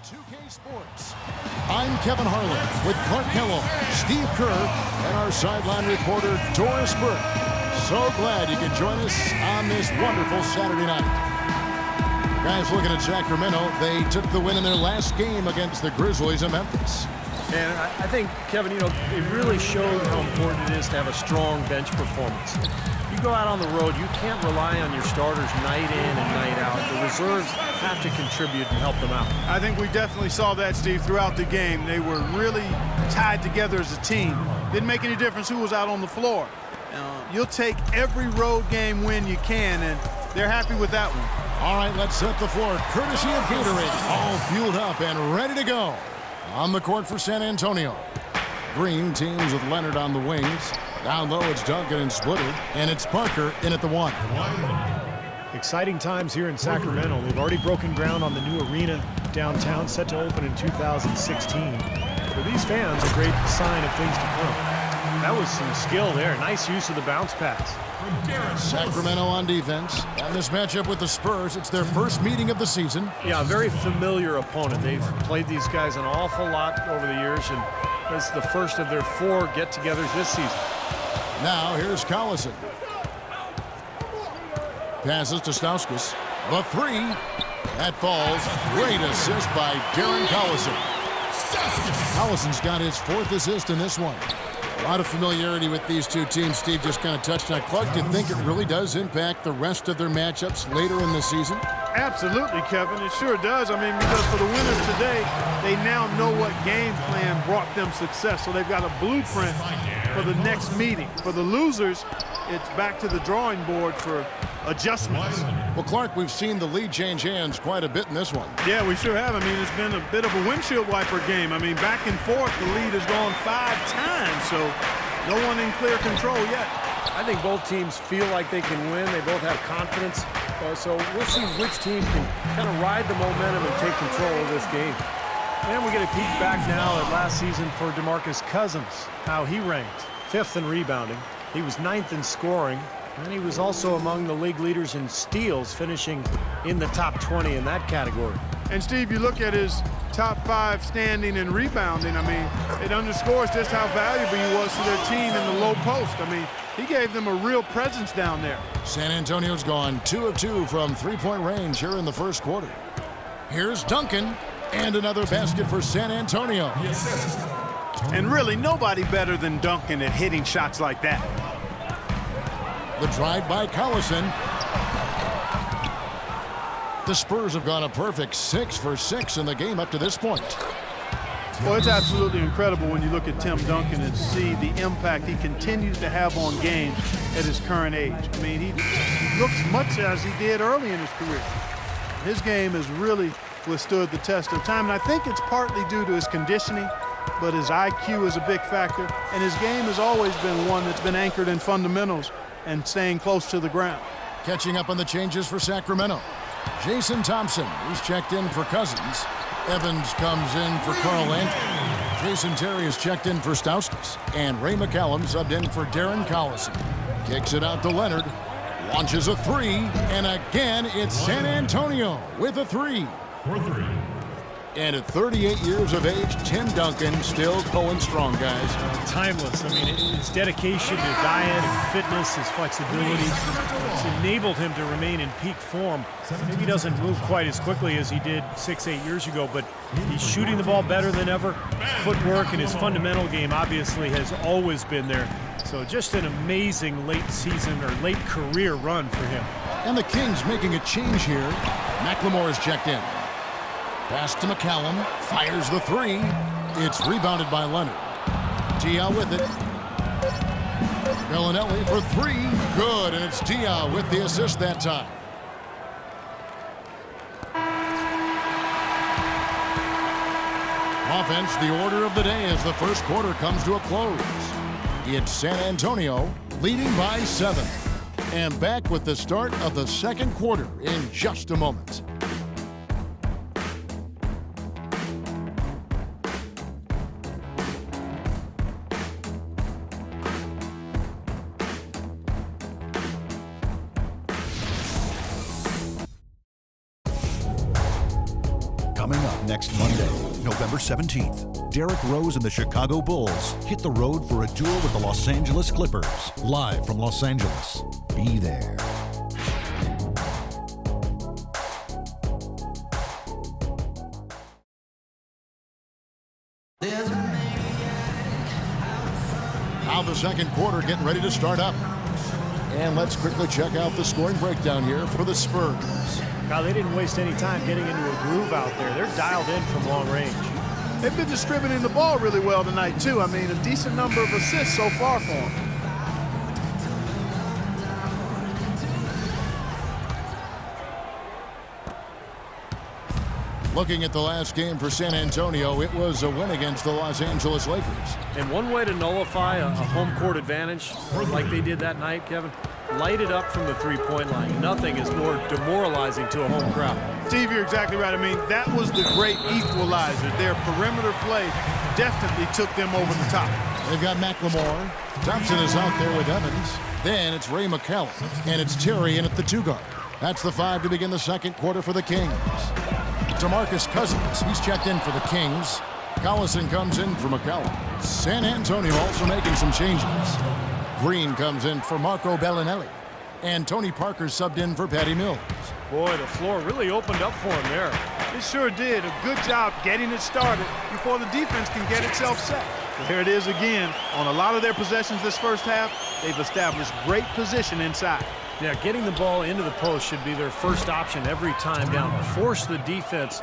2K Sports. I'm Kevin Harlan with Clark Kellogg, Steve Kerr, and our sideline reporter, Doris Burke. So glad you could join us on this wonderful Saturday night. Guys, looking at Sacramento, they took the win in their last game against the Grizzlies of Memphis. And I think, Kevin, it really showed how important it is to have a strong bench performance. You go out on the road, you can't rely on your starters night in and night out. The reserves have to contribute and help them out. I think we definitely saw that, Steve, throughout the game. They were really tied together as a team. Didn't make any difference who was out on the floor. You'll take every road game win you can, and they're happy with that one. All right, let's set the floor. Courtesy of Gatorade, all fueled up and ready to go. On the court for San Antonio. Green teams with Leonard on the wings. Down low, it's Duncan and Splitter, and it's Parker in at the one. Exciting times here in Sacramento. They've already broken ground on the new arena downtown, set to open in 2016. For these fans, a great sign of things to come. That was some skill there. Nice use of the bounce pass. Sacramento on defense. And this matchup with the Spurs, it's their first meeting of the season. Yeah, a very familiar opponent. They've played these guys an awful lot over the years, and it's the first of their 4 get-togethers this season. Now, here's Collison. Passes to Stauskas. The 3. That falls. Great assist by Darren Collison. Collison's got his 4th assist in this one. A lot of familiarity with these two teams. Steve just kind of touched on. Clark, do you think it really does impact the rest of their matchups later in the season? Absolutely, Kevin. It sure does. I mean, because for the winners today, they now know what game plan brought them success. So they've got a blueprint for the next meeting. For the losers, it's back to the drawing board for adjustments. Well, Clark, we've seen the lead change hands quite a bit in this one. Yeah, we sure have. I mean, it's been a bit of a windshield wiper game. I mean, back and forth, the lead has gone 5 times, so no one in clear control yet. I think both teams feel like they can win. They both have confidence. So we'll see which team can kind of ride the momentum and take control of this game. And we get a peek back now at last season for DeMarcus Cousins, how he ranked. 5th in rebounding. He was 9th in scoring. And he was also among the league leaders in steals, finishing in the top 20 in that category. And, Steve, you look at his top 5 standing and rebounding. I mean, it underscores just how valuable he was to their team in the low post. I mean, he gave them a real presence down there. San Antonio's gone 2 of 2 from three-point range here in the first quarter. Here's Duncan, and another basket for San Antonio. And really, nobody better than Duncan at hitting shots like that. The drive by Collison. The Spurs have gone a perfect 6 for 6 in the game up to this point. Well, it's absolutely incredible when you look at Tim Duncan and see the impact he continues to have on games at his current age. I mean, he looks much as he did early in his career. His game has really withstood the test of time, and I think it's partly due to his conditioning, but his IQ is a big factor, and his game has always been one that's been anchored in fundamentals and staying close to the ground. Catching up on the changes for Sacramento. Jason Thompson, he's checked in for Cousins. Evans comes in for Carl Anthony. Jason Terry is checked in for Stauskas. And Ray McCallum subbed in for Darren Collison. Kicks it out to Leonard. Launches a 3. And again, it's San Antonio with a 3. And at 38 years of age, Tim Duncan still going strong, guys. Timeless. I mean, his dedication to diet and fitness, his flexibility, it's enabled him to remain in peak form. Maybe he doesn't move quite as quickly as he did 6-8 years ago, but he's shooting the ball better than ever. Footwork and his fundamental game obviously has always been there. So just an amazing late season or late career run for him. And the Kings making a change here. McLemore is checked in. Pass to McCallum, fires the 3. It's rebounded by Leonard. Diaw with it. Bellinelli for 3. Good, and it's Diaw with the assist that time. Offense, the order of the day as the first quarter comes to a close. It's San Antonio leading by 7. And back with the start of the second quarter in just a moment. Coming up next Monday, November 17th, Derrick Rose and the Chicago Bulls hit the road for a duel with the Los Angeles Clippers. Live from Los Angeles. Be there. Now the second quarter getting ready to start up. And let's quickly check out the scoring breakdown here for the Spurs. Now, they didn't waste any time getting into a groove out there. They're dialed in from long range. They've been distributing the ball really well tonight, too. I mean, a decent number of assists so far for them. Looking at the last game for San Antonio, it was a win against the Los Angeles Lakers. And one way to nullify a home court advantage, like they did that night, Kevin, light it up from the three-point line. Nothing is more demoralizing to a home crowd. Steve, you're exactly right. I mean, that was the great equalizer. Their perimeter play definitely took them over the top. They've got McLemore. Thompson is out there with Evans. Then it's Ray McCallum. And it's Terry in at the two-guard. That's the five to begin the second quarter for the Kings. DeMarcus Cousins, he's checked in for the Kings. Collison comes in for McCallum. San Antonio also making some changes. Green comes in for Marco Bellinelli. And Tony Parker subbed in for Patty Mills. Boy, the floor really opened up for him there. It sure did. A good job getting it started before the defense can get itself set. Here it is again. On a lot of their possessions this first half, they've established great position inside. Yeah, getting the ball into the post should be their first option every time down. Force the defense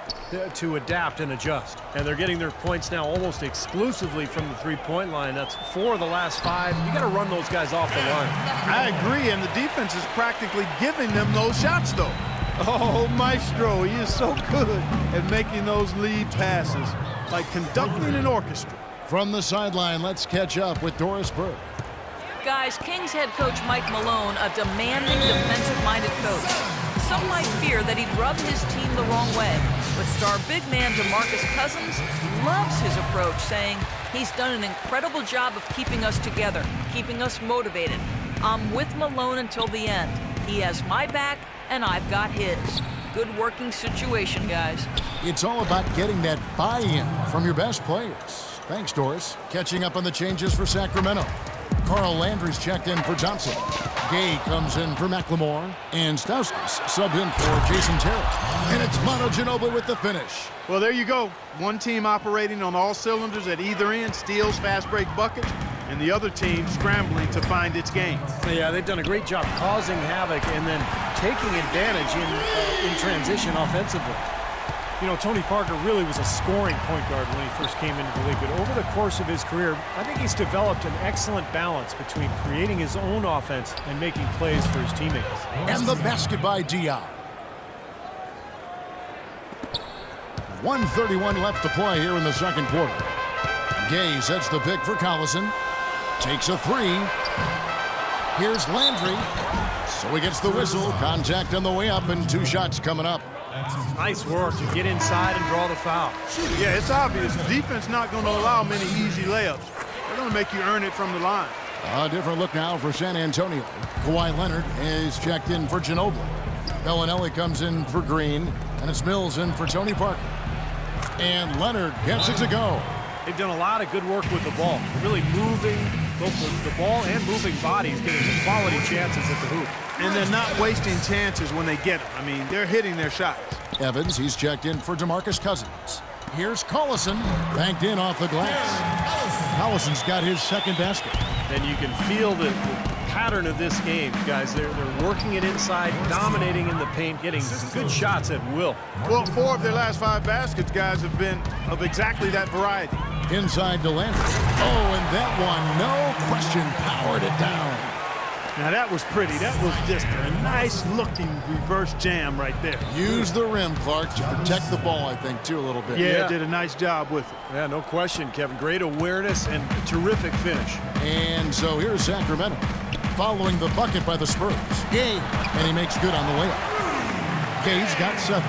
to adapt and adjust. And they're getting their points now almost exclusively from the three-point line. That's 4 of the last 5. You got to run those guys off the line. I agree, and the defense is practically giving them those shots, though. Oh, Maestro, he is so good at making those lead passes, like conducting an orchestra. From the sideline, let's catch up with Doris Burke. Guys, Kings head coach Mike Malone, a demanding, defensive-minded coach. Some might fear that he'd rub his team the wrong way, but star big man DeMarcus Cousins loves his approach, saying he's done an incredible job of keeping us together, keeping us motivated. I'm with Malone until the end. He has my back, and I've got his. Good working situation, guys. It's all about getting that buy-in from your best players. Thanks, Doris. Catching up on the changes for Sacramento. Carl Landry's checked in for Thompson. Gay comes in for McLemore. And Stauskas subbed in for Jason Terry. And it's Manu Ginobili with the finish. Well, there you go. One team operating on all cylinders at either end, steals, fast break buckets, and the other team scrambling to find its game. Yeah, they've done a great job causing havoc and then taking advantage in transition offensively. You know, Tony Parker really was a scoring point guard when he first came into the league, but over the course of his career, I think he's developed an excellent balance between creating his own offense and making plays for his teammates. And the basket by Diop. 1:31 left to play here in the second quarter. Gay sets the pick for Collison. Takes a three. Here's Landry. So he gets the whistle. Contact on the way up and 2 shots coming up. Nice work to get inside and draw the foul. Yeah, it's obvious. The defense not going to allow many easy layups. They're going to make you earn it from the line. A different look now for San Antonio. Kawhi Leonard is checked in for Ginobili. Bellinelli comes in for Green, and it's Mills in for Tony Parker. And Leonard gets it to go. They've done a lot of good work with the ball. Really moving both the ball and moving bodies, getting quality chances at the hoop. And they're not wasting chances when they get them. I mean, they're hitting their shots. Evans, he's checked in for DeMarcus Cousins. Here's Collison, banked in off the glass. Collison's got his second basket. And you can feel the pattern of this game, guys. They're working it inside, dominating in the paint, getting good shots at will. Well, 4 of their last 5 baskets, guys, have been of exactly that variety. Inside to Landry. Oh, and that one, no question, powered it down. Now, that was pretty. That was just a nice-looking reverse jam right there. Use the rim, Clark, to protect the ball, I think, too, a little bit. Yeah, did a nice job with it. Yeah, no question, Kevin. Great awareness and a terrific finish. And so here's Sacramento, following the bucket by the Spurs. Gay, and he makes good on the layup. Gay's got 7.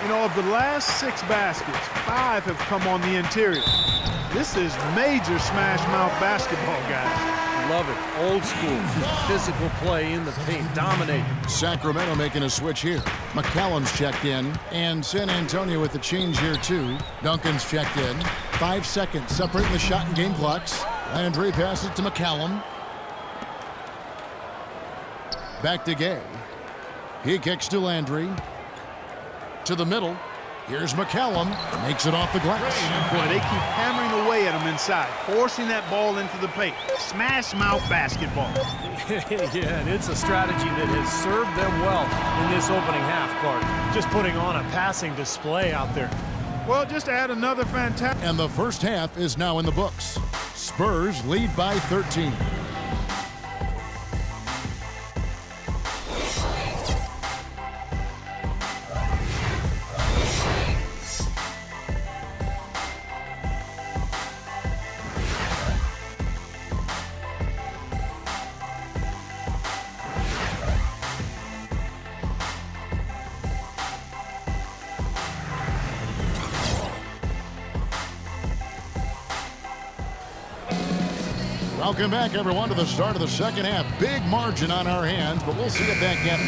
You know, of the last 6 baskets, 5 have come on the interior. This is major smash mouth basketball, guys. love it. Old school, physical play in the paint, dominate. Sacramento making a switch here. McCallum's checked in, and San Antonio with the change here too. Duncan's checked in. 5 seconds separating the shot and game clocks. Landry passes it to McCallum. Back to Gay. He kicks to Landry. To the middle. Here's McCallum. Makes it off the glass. Boy, they keep hammering away at him inside, forcing that ball into the paint. Smash mouth basketball. Yeah, and it's a strategy that has served them well in this opening half, Clark. Just putting on a passing display out there. Well, just add another fantastic. And the first half is now in the books. Spurs lead by 13. Welcome back, everyone, to the start of the second half. Big margin on our hands, but we'll see if that gap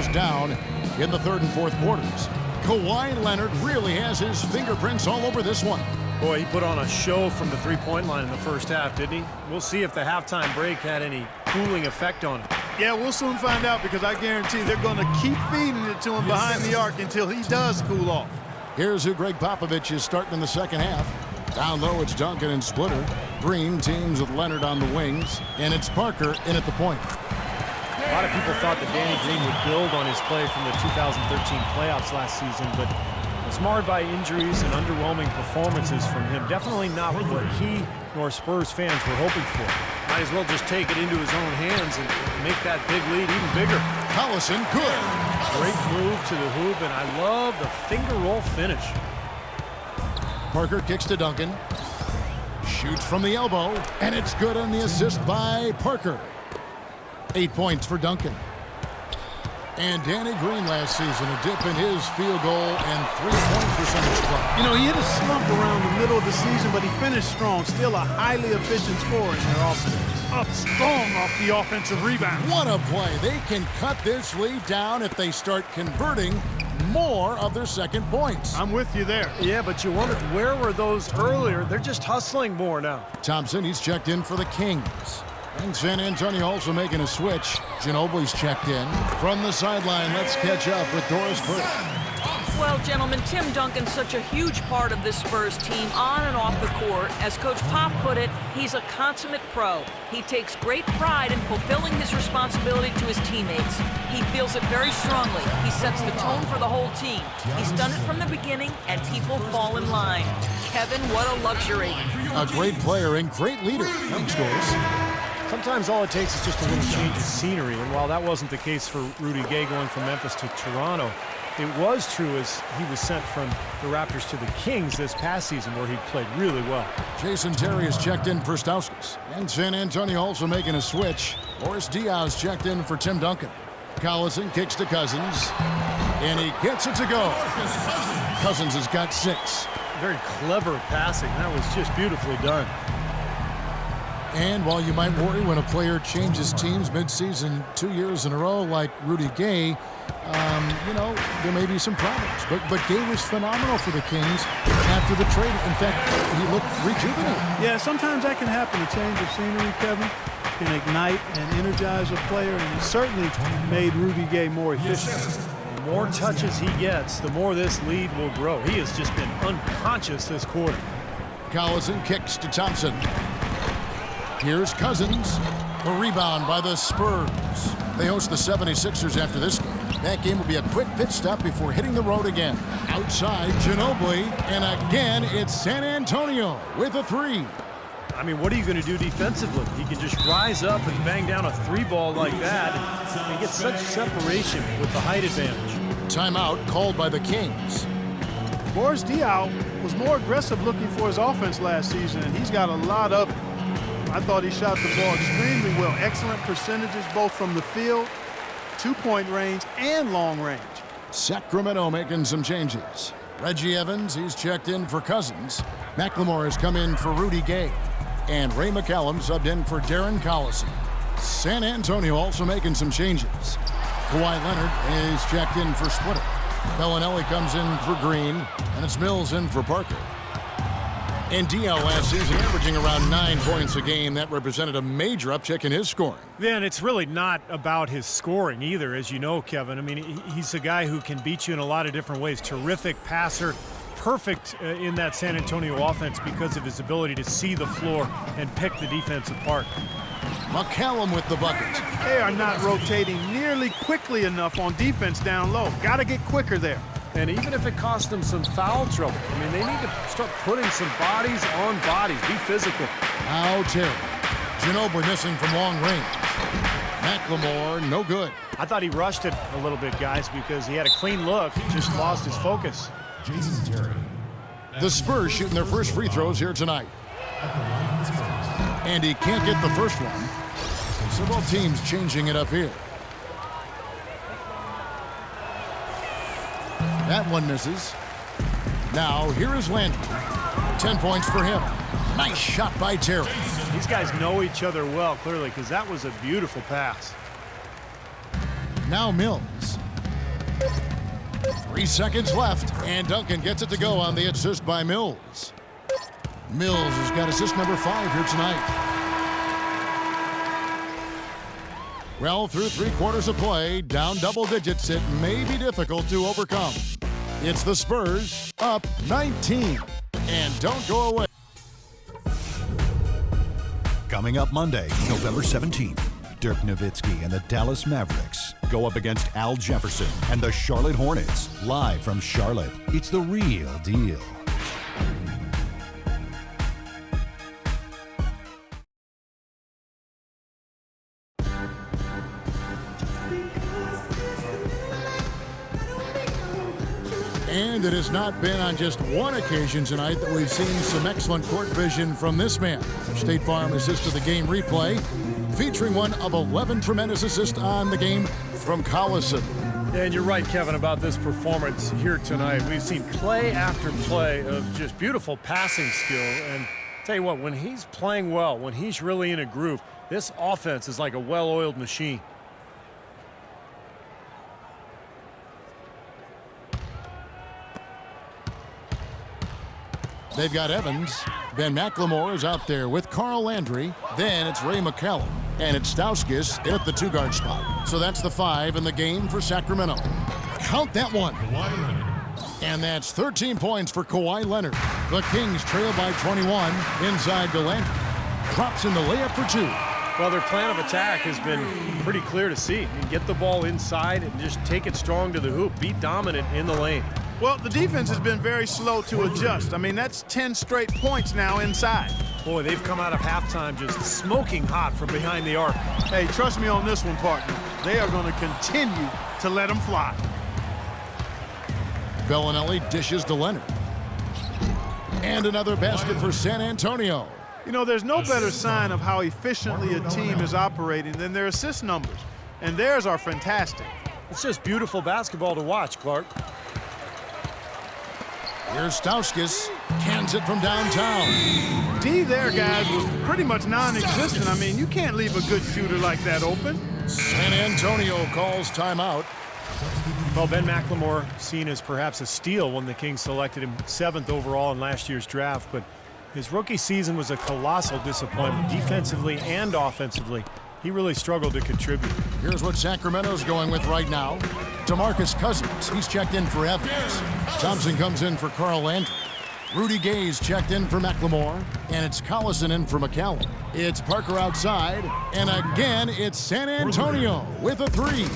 goes down in the third and fourth quarters. Kawhi Leonard really has his fingerprints all over this one. Boy, he put on a show from the three-point line in the first half, didn't he? We'll see if the halftime break had any cooling effect on him. Yeah, we'll soon find out, because I guarantee they're going to keep feeding it to him behind the arc until he does cool off. Here's who Greg Popovich is starting in the second half. Down low, it's Duncan and Splitter. Green teams with Leonard on the wings, and it's Parker in at the point. A lot of people thought that Danny Green would build on his play from the 2013 playoffs last season, but was marred by injuries and underwhelming performances from him. Definitely not what he nor Spurs fans were hoping for. Might as well just take it into his own hands and make that big lead even bigger. Collison, good. Great move to the hoop, and I love the finger roll finish. Parker kicks to Duncan. Shoots from the elbow, and it's good on the assist by Parker. 8 points for Duncan. And Danny Green last season, a dip in his field goal and three-point percentage drop. You know, he hit a slump around the middle of the season, but he finished strong. Still a highly efficient scorer in their offense. Up strong off the offensive rebound. What a play. They can cut this lead down if they start converting more of their second points. I'm with you there. Yeah, but you wondered where were those earlier. They're just hustling more now. Thompson, he's checked in for the Kings. And San Antonio also making a switch. Ginobili's checked in. From the sideline, let's catch up with Doris Burke. Well, gentlemen, Tim Duncan's such a huge part of this Spurs team on and off the court. As Coach Pop put it, he's a consummate pro. He takes great pride in fulfilling his responsibility to his teammates. He feels it very strongly. He sets the tone for the whole team. He's done it from the beginning, and people fall in line. Kevin, what a luxury. A great player and great leader. Thanks, Doris. Sometimes all it takes is just a little change of scenery, and while that wasn't the case for Rudy Gay going from Memphis to Toronto, it was true as he was sent from the Raptors to the Kings this past season, where he played really well. Jason Terry has checked in for Stauskas. And San Antonio also making a switch. Boris Diaz checked in for Tim Duncan. Collison kicks to Cousins, and he gets it to go. Cousins has got 6. Very clever passing. That was just beautifully done. And while you might worry when a player changes teams midseason 2 years in a row like Rudy Gay, you know, there may be some problems. But Gay was phenomenal for the Kings after the trade. In fact, he looked rejuvenated. Yeah, sometimes that can happen. A change of scenery, Kevin, can ignite and energize a player, and it certainly made Rudy Gay more efficient. The more touches he gets, the more this lead will grow. He has just been unconscious this quarter. Collison kicks to Thompson. Here's Cousins. The rebound by the Spurs. They host the 76ers after this game. That game will be a quick pit stop before hitting the road again. Outside, Ginobili, and again, it's San Antonio with a 3. I mean, what are you going to do defensively? He can just rise up and bang down a 3-ball like that and get such separation with the height advantage. Timeout called by the Kings. Boris Diaw was more aggressive looking for his offense last season, and he's got a lot of it. I thought he shot the ball extremely well. Excellent percentages both from the field, two-point range, and long range. Sacramento making some changes. Reggie Evans, he's checked in for Cousins. McLemore has come in for Rudy Gay. And Ray McCallum subbed in for Darren Collison. San Antonio also making some changes. Kawhi Leonard is checked in for Splitter. Bellinelli comes in for Green, and it's Mills in for Parker. And DL last season averaging around 9 points a game. That represented a major uptick in his scoring. Yeah, and it's really not about his scoring either, as you know, Kevin. I mean, he's a guy who can beat you in a lot of different ways. Terrific passer, perfect in that San Antonio offense because of his ability to see the floor and pick the defense apart. McCallum with the bucket. They are not rotating nearly quickly enough on defense down low. Got to get quicker there. And even if it costs them some foul trouble, I mean, they need to start putting some bodies on bodies. Be physical. Now Terry. Ginobili missing from long range. McLemore, no good. I thought he rushed it a little bit, guys, because he had a clean look. He just lost his focus. Jason Terry. The Spurs shooting their first free throws here tonight. And he can't get the first one. So both teams changing it up here. That one misses. Now, here is Landry. 10 points for him. Nice shot by Terry. These guys know each other well, clearly, because that was a beautiful pass. Now Mills. 3 seconds left, and Duncan gets it to go on the assist by Mills. Mills has got assist number 5 here tonight. Well, through 3 quarters of play, down double digits, it may be difficult to overcome. It's the Spurs up 19. And don't go away. Coming up Monday, November 17th, Dirk Nowitzki and the Dallas Mavericks go up against Al Jefferson and the Charlotte Hornets, live from Charlotte. It's the real deal. And it has not been on just one occasion tonight that we've seen some excellent court vision from this man. State Farm assist to the game replay, featuring one of 11 tremendous assists on the game from Collison. And you're right, Kevin, about this performance here tonight. We've seen play after play of just beautiful passing skill. And tell you what, when he's playing well, when he's really in a groove, this offense is like a well-oiled machine. They've got Evans. Ben McLemore is out there with Carl Landry. Then it's Ray McCallum. And it's Stauskas at the 2-guard spot. So that's the 5 in the game for Sacramento. Count that one. And that's 13 points for Kawhi Leonard. The Kings trail by 21 inside to Landry. Drops in the layup for 2. Well, their plan of attack has been pretty clear to see. Get the ball inside and just take it strong to the hoop. Be dominant in the lane. Well, the defense has been very slow to adjust. I mean, that's 10 straight points now inside. Boy, they've come out of halftime just smoking hot from behind the arc. Hey, trust me on this one, partner. They are going to continue to let them fly. Bellinelli dishes to Leonard. And another basket for San Antonio. You know, there's no better sign of how efficiently a team is operating than their assist numbers. And theirs are fantastic. It's just beautiful basketball to watch, Clark. Here's Stauskas, cans it from downtown. D there, guys, was pretty much non-existent. I mean, you can't leave a good shooter like that open. San Antonio calls timeout. Well, Ben McLemore seen as perhaps a steal when the Kings selected him 7th overall in last year's draft, but his rookie season was a colossal disappointment defensively and offensively. He really struggled to contribute. Here's what Sacramento's going with right now. DeMarcus Cousins, he's checked in for Evans. Thompson comes in for Carl Landry. Rudy Gay's checked in for McLemore. And it's Collison in for McCallum. It's Parker outside. And again, it's San Antonio with a 3.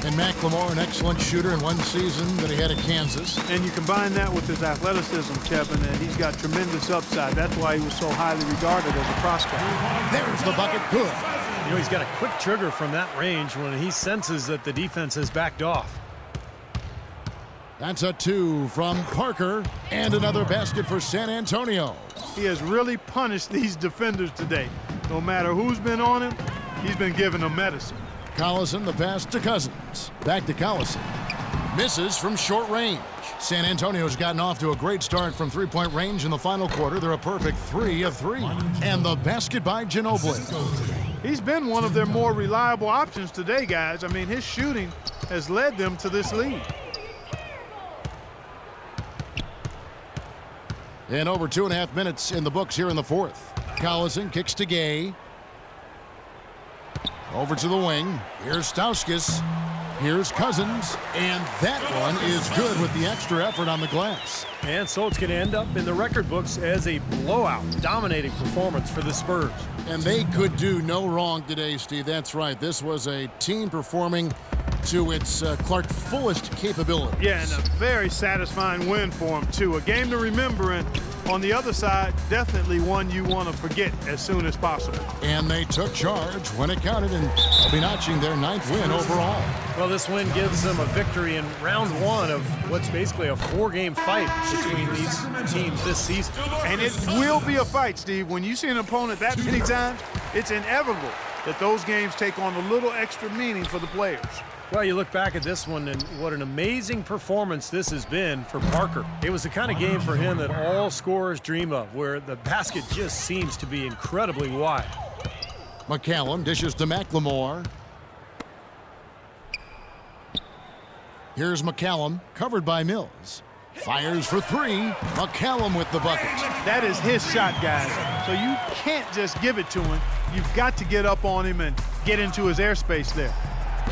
And McLemore, an excellent shooter in one season that he had at Kansas. And you combine that with his athleticism, Kevin, and he's got tremendous upside. That's why he was so highly regarded as a prospect. There's the bucket. Good. You know, he's got a quick trigger from that range when he senses that the defense has backed off. That's a 2 from Parker. And another basket for San Antonio. He has really punished these defenders today. No matter who's been on him, he's been giving them medicine. Collison, the pass to Cousins. Back to Collison. Misses from short range. San Antonio's gotten off to a great start from three-point range in the final quarter. They're a perfect 3 of 3. And the basket by Ginobili. He's been one of their more reliable options today, guys. I mean, his shooting has led them to this lead. And over 2.5 minutes in the books here in the fourth. Collison kicks to Gay. Over to the wing. Here's Stauskas. Here's Cousins. And that one is good with the extra effort on the glass. And so it's going to end up in the record books as a blowout, dominating performance for the Spurs. And they could do no wrong today, Steve. That's right. This was a team performing to its Clark fullest capability. Yeah, and a very satisfying win for him, too. A game to remember, and on the other side, definitely one you want to forget as soon as possible. And they took charge when it counted, and they'll be notching their 9th win overall. Well, this win gives them a victory in round 1 of what's basically a 4-game fight between these teams this season. And it will be a fight, Steve. When you see an opponent that many times, it's inevitable that those games take on a little extra meaning for the players. Well, you look back at this one, and what an amazing performance this has been for Parker. It was the kind of game for him that all scorers dream of, where the basket just seems to be incredibly wide. McCallum dishes to McLemore. Here's McCallum, covered by Mills. Fires for three. McCallum with the bucket. That is his shot, guys. So you can't just give it to him. You've got to get up on him and get into his airspace there.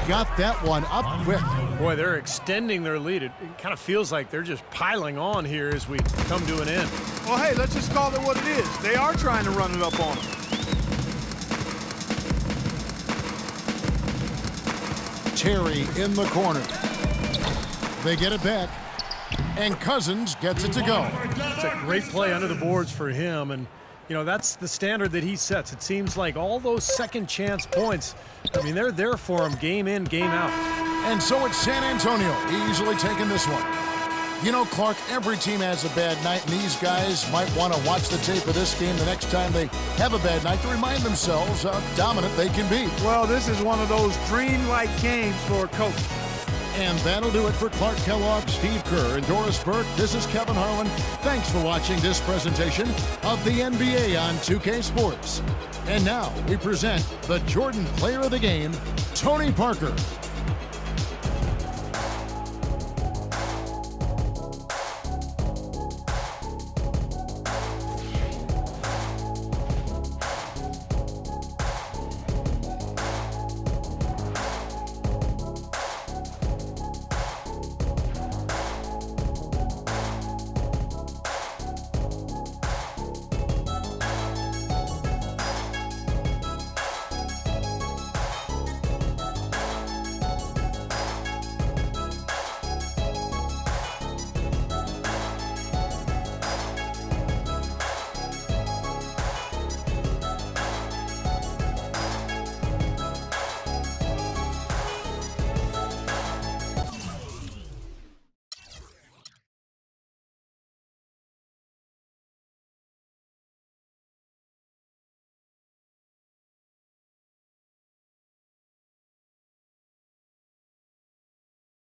Got that one up quick. Boy, they're extending their lead. It kind of feels like they're just piling on here as we come to an end. Well, hey, let's just call it what it is. They are trying to run it up on him. Terry in the corner. They get it back, and Cousins gets it to go. It's a great play under the boards for him, and you know, that's the standard that he sets. It seems like all those second chance points, I mean, they're there for him game in, game out. And so it's San Antonio easily taking this one. You know, Clark, every team has a bad night, and these guys might want to watch the tape of this game the next time they have a bad night to remind themselves how dominant they can be. Well, this is one of those dream-like games for a coach. And that'll do it for Clark Kellogg, Steve Kerr, and Doris Burke. This is Kevin Harlan. Thanks for watching this presentation of the NBA on 2K Sports. And now we present the Jordan Player of the Game, Tony Parker.